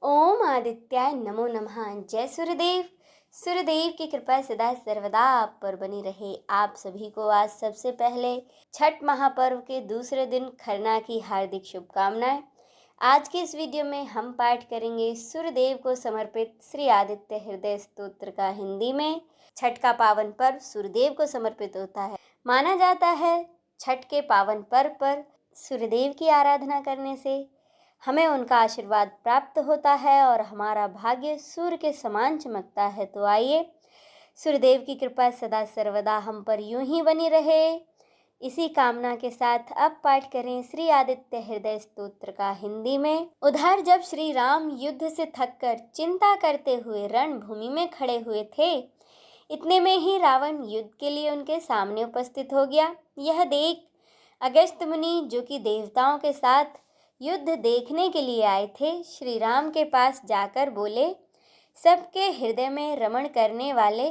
ओम आदित्याय नमो नमः। जय सूर्यदेव। सूर्यदेव की कृपा सदा सर्वदा आप पर बनी रहे। आप सभी को आज सबसे पहले छठ महापर्व के दूसरे दिन खरना की हार्दिक शुभकामनाएं। आज के इस वीडियो में हम पाठ करेंगे सूर्यदेव को समर्पित श्री आदित्य हृदय स्तोत्र का हिंदी में। छठ का पावन पर्व सूर्यदेव को समर्पित होता है। माना जाता है छठ के पावन पर्व पर सूर्यदेव की आराधना करने से हमें उनका आशीर्वाद प्राप्त होता है और हमारा भाग्य सूर्य के समान चमकता है। तो आइए सूर्यदेव की कृपा सदा सर्वदा हम पर यूं ही बनी रहे, इसी कामना के साथ अब पाठ करें श्री आदित्य हृदय स्तोत्र का हिंदी में। उधर जब श्री राम युद्ध से थककर चिंता करते हुए रणभूमि में खड़े हुए थे, इतने में ही रावण युद्ध के लिए उनके सामने उपस्थित हो गया। यह देख अगस्त्य मुनि, जो कि देवताओं के साथ युद्ध देखने के लिए आए थे, श्री राम के पास जाकर बोले, सबके हृदय में रमण करने वाले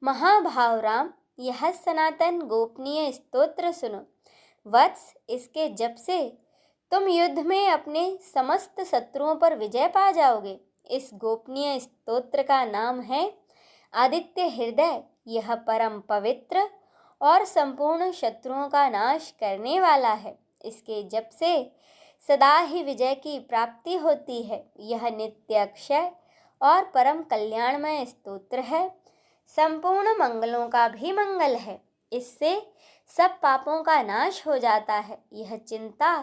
महाभाव राम, यह सनातन गोपनीय स्तोत्र सुनो। वत्स, इसके जप से तुम युद्ध में अपने समस्त शत्रुओं पर विजय पा जाओगे। इस गोपनीय स्तोत्र का नाम है आदित्य हृदय। यह परम पवित्र और संपूर्ण शत्रुओं का नाश करने वाला है। इसके जप से सदा ही विजय की प्राप्ति होती है। यह नित्य अक्षय और परम कल्याणमय स्तोत्र है। संपूर्ण मंगलों का भी मंगल है। इससे सब पापों का नाश हो जाता है। यह चिंता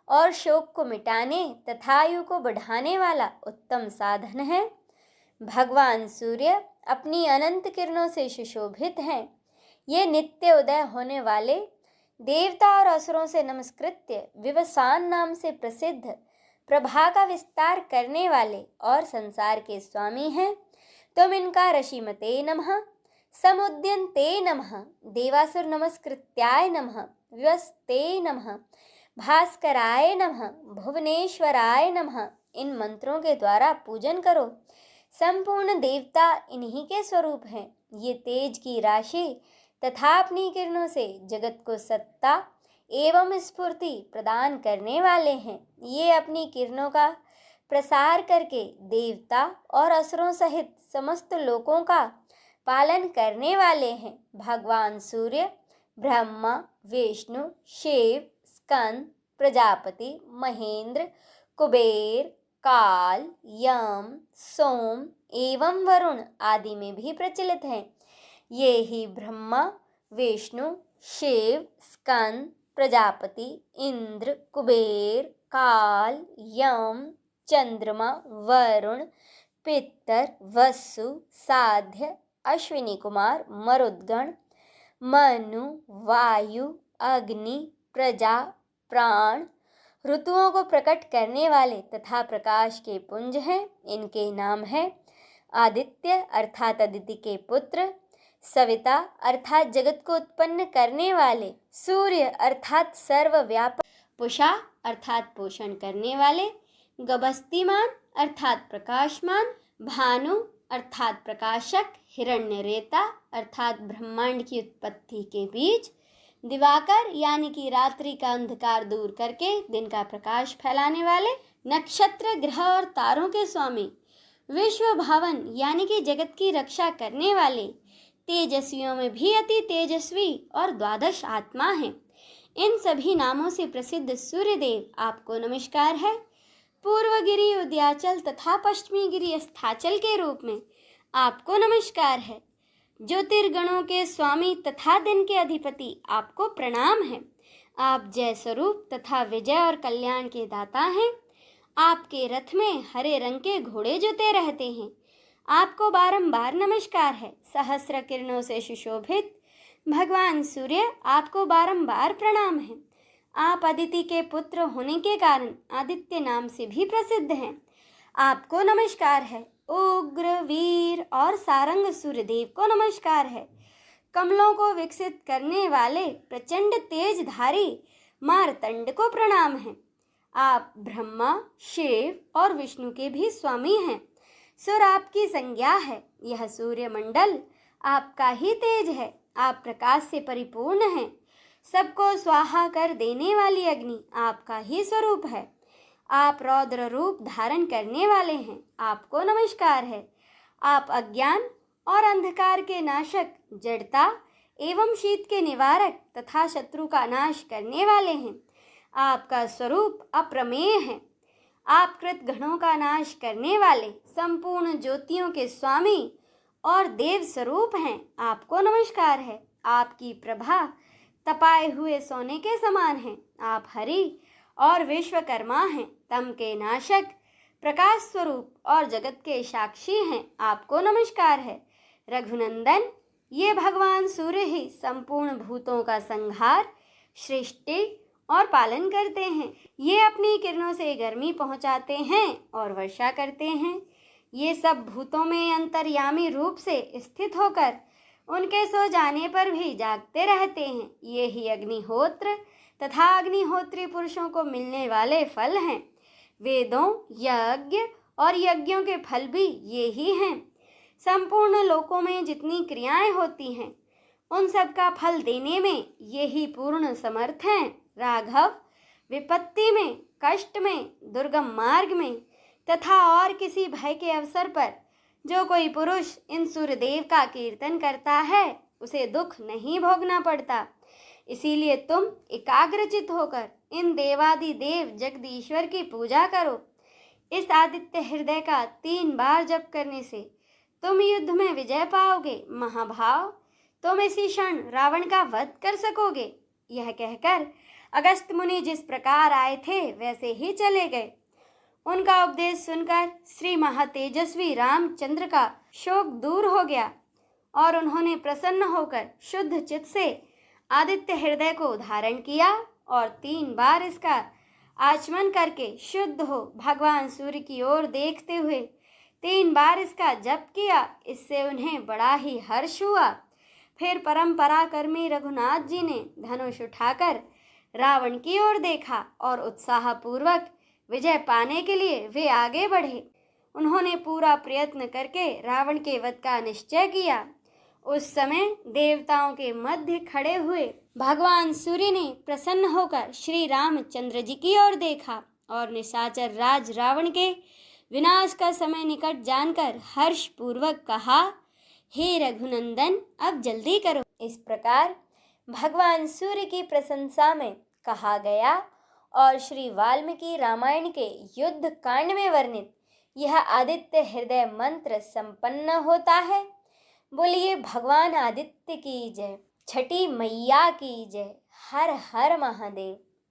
और शोक को मिटाने तथा आयु को बढ़ाने वाला उत्तम साधन है। भगवान सूर्य अपनी अनंत किरणों से सुशोभित हैं। ये नित्य उदय होने वाले देवता और असुरों से नमस्कृत्य विवस्वान नाम से प्रसिद्ध प्रभा का विस्तार करने वाले और संसार के स्वामी हैं। तुम इनका ऋषिमते नमः, समुद्यन्ते नमः, देवासुर नमस्कृत्याय नमः, विवस्ते नमः, भास्कराय नमः, भुवनेश्वराय नमः, इन मंत्रों के द्वारा पूजन करो। संपूर्ण देवता इन्हीं के स्वरूप हैं। ये तेज की राशि तथा अपनी किरणों से जगत को सत्ता एवं स्फूर्ति प्रदान करने वाले हैं। ये अपनी किरणों का प्रसार करके देवता और असुरों सहित समस्त लोकों का पालन करने वाले हैं। भगवान सूर्य ब्रह्मा, विष्णु, शिव, स्कंद, प्रजापति, महेंद्र, कुबेर, काल, यम, सोम एवं वरुण आदि में भी प्रचलित हैं। ये ही ब्रह्मा, विष्णु, शिव, स्कंद, प्रजापति, इंद्र, कुबेर, काल, यम, चंद्रमा, वरुण, पितर, वसु, साध्य, अश्विनी कुमार, मरुद्गण, मनु, वायु, अग्नि, प्रजा, प्राण, ऋतुओं को प्रकट करने वाले तथा प्रकाश के पुंज हैं। इनके नाम है आदित्य अर्थात अदिति के पुत्र, सविता अर्थात जगत को उत्पन्न करने वाले, सूर्य अर्थात सर्वव्यापक, पुषा अर्थात पोषण करने वाले, गभस्तिमान अर्थात प्रकाशमान, भानु अर्थात प्रकाशक, हिरण्यरेता अर्थात ब्रह्मांड की उत्पत्ति के बीज, दिवाकर यानी कि रात्रि का अंधकार दूर करके दिन का प्रकाश फैलाने वाले, नक्षत्र, ग्रह और तारों के स्वामी, विश्व भावन यानी कि जगत की रक्षा करने वाले, तेजस्वियों में भी अति तेजस्वी और द्वादश आत्मा हैं। इन सभी नामों से प्रसिद्ध सूर्यदेव आपको नमस्कार है। पूर्व गिरि उदयाचल तथा पश्चिमी गिरि अस्ताचल के रूप में आपको नमस्कार है। ज्योतिर्गणों के स्वामी तथा दिन के अधिपति आपको प्रणाम है। आप जय स्वरूप तथा विजय और कल्याण के दाता हैं। आपके रथ में हरे रंग के घोड़े जुते रहते हैं। आपको बारंबार नमस्कार है। सहस्र किरणों से सुशोभित भगवान सूर्य आपको बारंबार प्रणाम है। आप अदिति के पुत्र होने के कारण आदित्य नाम से भी प्रसिद्ध हैं। आपको नमस्कार है। उग्र, वीर और सारंग सूर्यदेव को नमस्कार है। कमलों को विकसित करने वाले प्रचंड तेजधारी मार्तंड को प्रणाम है। आप ब्रह्मा, शिव और विष्णु के भी स्वामी हैं। सुर आपकी संज्ञा है। यह सूर्य मंडल आपका ही तेज है। आप प्रकाश से परिपूर्ण हैं। सबको स्वाहा कर देने वाली अग्नि आपका ही स्वरूप है। आप रौद्र रूप धारण करने वाले हैं, आपको नमस्कार है। आप अज्ञान और अंधकार के नाशक, जड़ता एवं शीत के निवारक तथा शत्रु का नाश करने वाले हैं। आपका स्वरूप अप्रमेय है। आप कृत गणों का नाश करने वाले, संपूर्ण ज्योतियों के स्वामी और देव स्वरूप हैं, आपको नमस्कार है। आपकी प्रभा तपाए हुए सोने के समान है। आप हरि और विश्वकर्मा हैं, तम के नाशक, प्रकाश स्वरूप और जगत के साक्षी हैं, आपको नमस्कार है। रघुनंदन, ये भगवान सूर्य ही संपूर्ण भूतों का संहार, सृष्टि और पालन करते हैं। ये अपनी किरणों से गर्मी पहुंचाते हैं और वर्षा करते हैं। ये सब भूतों में अंतर्यामी रूप से स्थित होकर उनके सो जाने पर भी जागते रहते हैं। ये ही अग्निहोत्र तथा अग्निहोत्री पुरुषों को मिलने वाले फल हैं। वेदों, यज्ञ और यज्ञों के फल भी ये ही हैं। संपूर्ण लोकों में जितनी क्रियाएं होती हैं, उन सब का फल देने में ये ही पूर्ण समर्थ हैं। राघव, विपत्ति में, कष्ट में, दुर्गम मार्ग में तथा और किसी भय के अवसर पर जो कोई पुरुष इन सूर्यदेव का कीर्तन करता है, उसे दुख नहीं भोगना पड़ता। इसीलिए तुम एकाग्रचित होकर इन देवादि देव जगदीश्वर की पूजा करो। इस आदित्य हृदय का 3 बार जप करने से तुम युद्ध में विजय पाओगे। महाभाव, तुम इसी क्षण रावण का वध कर सकोगे। यह कहकर अगस्त्य मुनि जिस प्रकार आए थे वैसे ही चले गए। उनका उपदेश सुनकर श्री महातेजस्वी रामचंद्र का शोक दूर हो गया और उन्होंने प्रसन्न होकर शुद्ध चित्त से आदित्य हृदय को धारण किया और 3 बार इसका आचमन करके शुद्ध हो भगवान सूर्य की ओर देखते हुए 3 बार इसका जप किया। इससे उन्हें बड़ा ही हर्ष हुआ। फिर परंपरा कर्मी रघुनाथ जी ने धनुष उठाकर रावण की ओर देखा और उत्साहपूर्वक विजय पाने के लिए वे आगे बढ़े। उन्होंने पूरा प्रयत्न करके रावण के वध का निश्चय किया। उस समय देवताओं के मध्य खड़े हुए भगवान सूर्य ने प्रसन्न होकर श्री रामचंद्र जी की ओर देखा और निशाचर राज रावण के विनाश का समय निकट जानकर हर्ष पूर्वक कहा, हे रघुनंदन, अब जल्दी करो। इस प्रकार भगवान सूर्य की प्रशंसा में कहा गया और श्री वाल्मीकि रामायण के युद्ध कांड में वर्णित यह आदित्य हृदय मंत्र संपन्न होता है। बोलिए भगवान आदित्य की जय, छठी मैया की जय। हर हर महादेव।